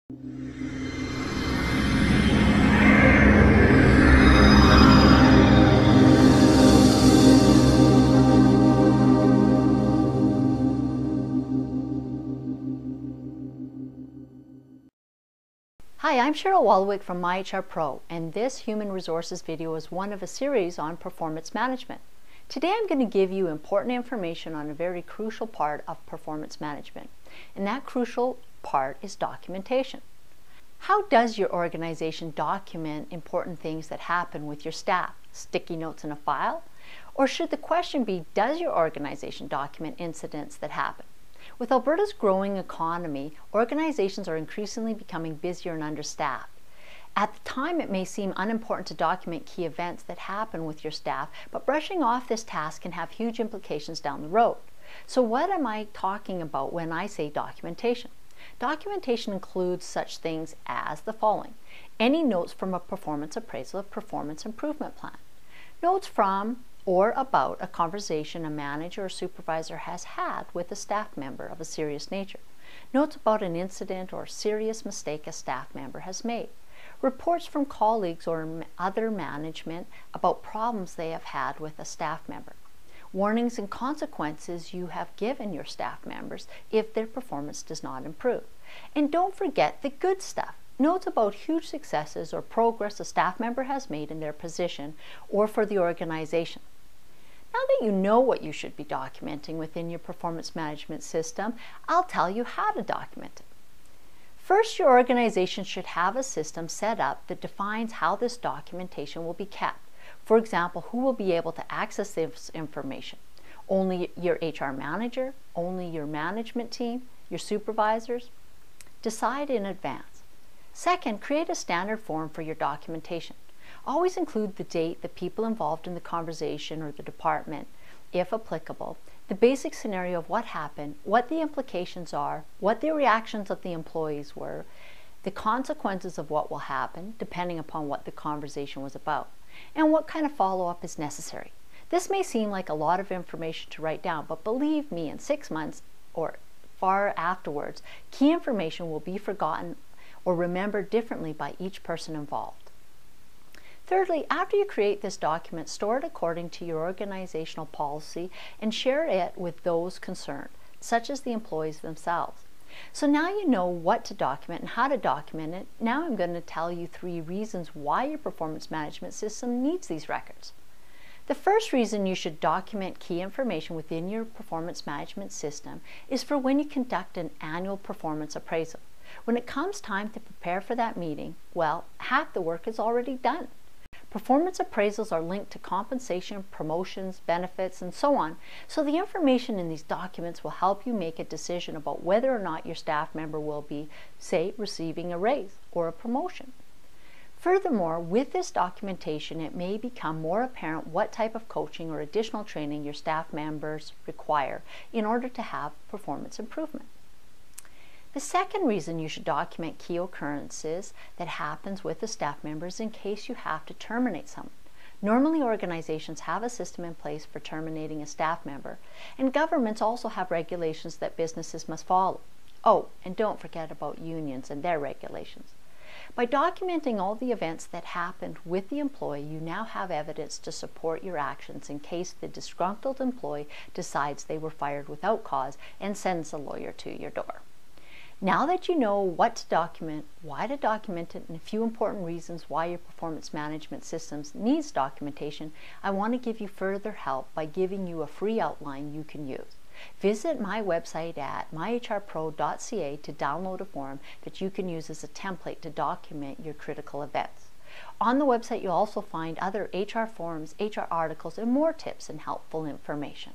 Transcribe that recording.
Hi, I'm Cheryl Wallwick from MyHRPro, and this Human Resources video is one of a series on performance management. Today I'm going to give you important information on a very crucial part of performance management, and that crucial part is documentation. How does your organization document important things that happen with your staff? Sticky notes in a file? Or should the question be, does your organization document incidents that happen? With Alberta's growing economy, organizations are increasingly becoming busier and understaffed. At the time, it may seem unimportant to document key events that happen with your staff, but brushing off this task can have huge implications down the road. So what am I talking about when I say documentation? Documentation includes such things as the following: any notes from a performance appraisal or performance improvement plan, notes from or about a conversation a manager or supervisor has had with a staff member of a serious nature, notes about an incident or serious mistake a staff member has made, reports from colleagues or other management about problems they have had with a staff member, warnings and consequences you have given your staff members if their performance does not improve. And don't forget the good stuff. Notes about huge successes or progress a staff member has made in their position or for the organization. Now that you know what you should be documenting within your performance management system, I'll tell you how to document it. First, your organization should have a system set up that defines how this documentation will be kept. For example, who will be able to access this information? Only your HR manager? Only your management team? Your supervisors? Decide in advance. Second, create a standard form for your documentation. Always include the date, the people involved in the conversation or the department, if applicable, the basic scenario of what happened, what the implications are, what the reactions of the employees were, the consequences of what will happen, depending upon what the conversation was about, and what kind of follow-up is necessary. This may seem like a lot of information to write down, but believe me, in 6 months or far afterwards, key information will be forgotten or remembered differently by each person involved. Thirdly, after you create this document, store it according to your organizational policy and share it with those concerned, such as the employees themselves. So now you know what to document and how to document it. Now I'm going to tell you 3 reasons why your performance management system needs these records. The first reason you should document key information within your performance management system is for when you conduct an annual performance appraisal. When it comes time to prepare for that meeting, well, half the work is already done. Performance appraisals are linked to compensation, promotions, benefits, and so on, so the information in these documents will help you make a decision about whether or not your staff member will be, say, receiving a raise or a promotion. Furthermore, with this documentation, it may become more apparent what type of coaching or additional training your staff members require in order to have performance improvement. The second reason you should document key occurrences that happens with the staff members in case you have to terminate someone. Normally, organizations have a system in place for terminating a staff member, and governments also have regulations that businesses must follow. Oh, and don't forget about unions and their regulations. By documenting all the events that happened with the employee, you now have evidence to support your actions in case the disgruntled employee decides they were fired without cause and sends a lawyer to your door. Now that you know what to document, why to document it, and a few important reasons why your performance management systems needs documentation, I want to give you further help by giving you a free outline you can use. Visit my website at myhrpro.ca to download a form that you can use as a template to document your critical events. On the website, you'll also find other HR forms, HR articles, and more tips and helpful information.